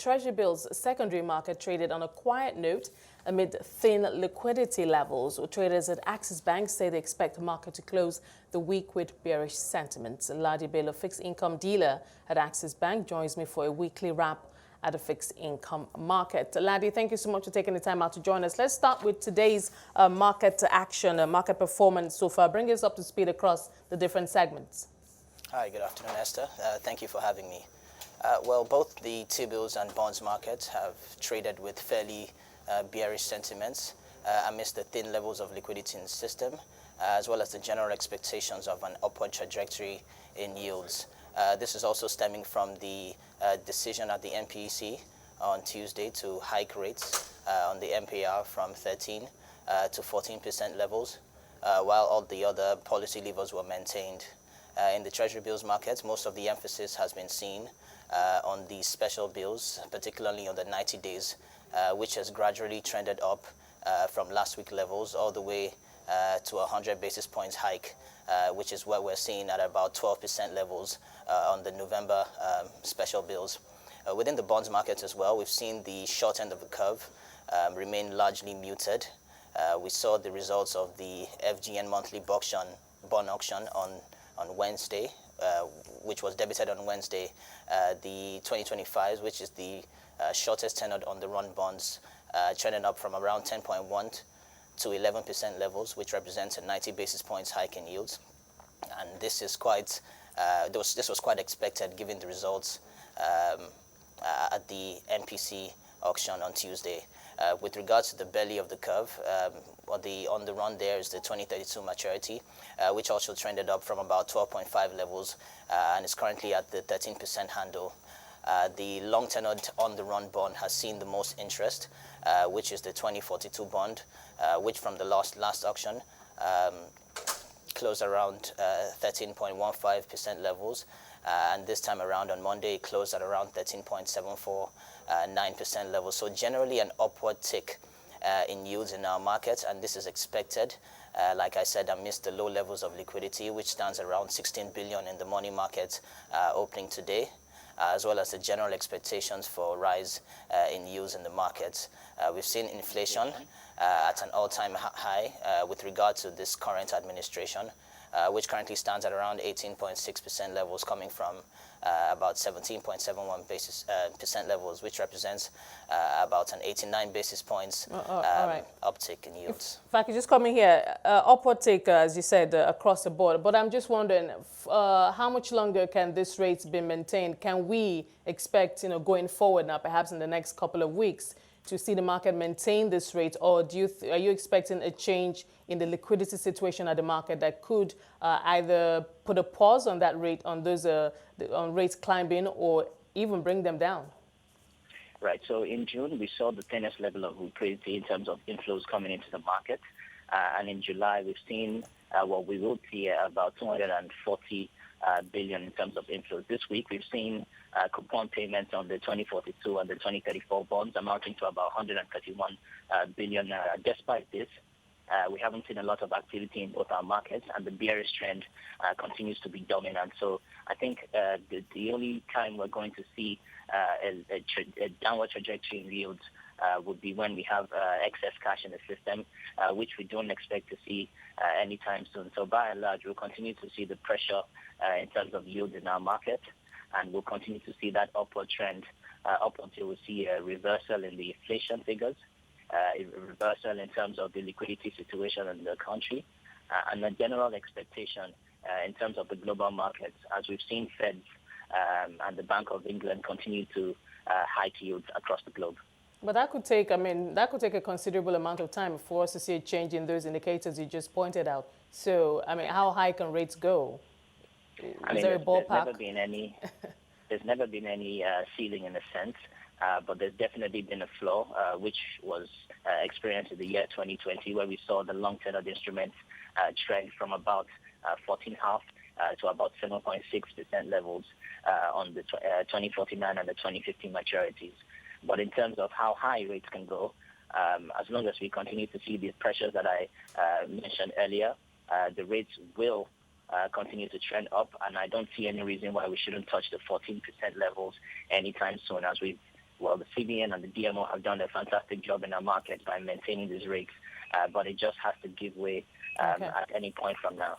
Treasury Bills secondary market traded on a quiet note amid thin liquidity levels. Traders at Axis Bank say they expect the market to close the week with bearish sentiments. Ladi Bello, fixed income dealer at Axis Bank, joins me for a weekly wrap at the fixed income market. Ladi, thank you so much for taking the time out to join us. Let's start with today's market action, market performance so far. Bring us up to speed across the different segments. Hi, good afternoon, Esther. Thank you for having me. Well, both the T-bills and bonds markets have traded with fairly bearish sentiments amidst the thin levels of liquidity in the system, as well as the general expectations of an upward trajectory in yields. This is also stemming from the decision at the MPEC on Tuesday to hike rates on the MPR from 13 to 14% levels, while all the other policy levers were maintained. In the Treasury bills market, most of the emphasis has been seen on the special bills, particularly on the 90 days, which has gradually trended up from last week levels all the way to 100 basis points hike, which is what we're seeing at about 12% levels on the November special bills. Within the bonds market as well, we've seen the short end of the curve remain largely muted. We saw the results of the FGN monthly bond auction on Wednesday, which was debited on Wednesday. The 2025s, which is the shortest tenured on the run bonds, trending up from around 10.1 to 11% levels, which represents a 90 basis points hike in yields. And this is quite, this was quite expected given the results at the MPC auction on Tuesday. With regards to the belly of the curve, on the run there is the 2032 maturity, which also trended up from about 12.5 levels and is currently at the 13% handle. The long tenured on the run bond has seen the most interest, which is the 2042 bond, which from the last auction closed around 13.15% levels. And this time around on Monday, it closed at around 13.749% levels. So generally an upward tick in yields in our market, and this is expected, like I said, amidst the low levels of liquidity, which stands around 16 billion in the money market opening today, as well as the general expectations for a rise in yields in the markets. We've seen inflation at an all-time high with regard to this current administration, which currently stands at around 18.6% levels, coming from about 17.71% levels, which represents about an 89 basis points uptick in yields. If I could just come in here, upward tick, as you said, across the board. But I'm just wondering, how much longer can this rate be maintained? Can we expect, going forward now, perhaps in the next couple of weeks, to see the market maintain this rate, or are you expecting a change in the liquidity situation at the market that could either put a pause on that rate, on those on rates climbing, or even bring them down? Right. So in June, we saw the thinnest level of liquidity in terms of inflows coming into the market, and in July, we've seen what we will see about 240 billion in terms of inflows. This week, we've seen coupon payments on the 2042 and the 2034 bonds amounting to about 131 billion. Despite this, we haven't seen a lot of activity in both our markets, and the bearish trend continues to be dominant. So I think the only time we're going to see a downward trajectory in yields would be when we have excess cash in the system, which we don't expect to see anytime soon. So by and large, we'll continue to see the pressure in terms of yields in our market, and we'll continue to see that upward trend up until we see a reversal in the inflation figures, a reversal in terms of the liquidity situation in the country, and a general expectation in terms of the global markets, as we've seen Fed and the Bank of England continue to hike yields across the globe. But that could take, a considerable amount of time for us to see a change in those indicators you just pointed out. So, how high can rates go? Is there a ballpark? There's never been any ceiling in a sense, but there's definitely been a floor, which was experienced in the year 2020, where we saw the long-tenured instruments trend from about 14.5 to about 7.6% levels on the 2049 and the 2050 maturities. But in terms of how high rates can go, as long as we continue to see these pressures that I mentioned earlier, the rates will continue to trend up, and I don't see any reason why we shouldn't touch the 14% levels anytime soon, as we've well, the CBN and the DMO have done a fantastic job in our market by maintaining these rates, but it just has to give way at any point from now.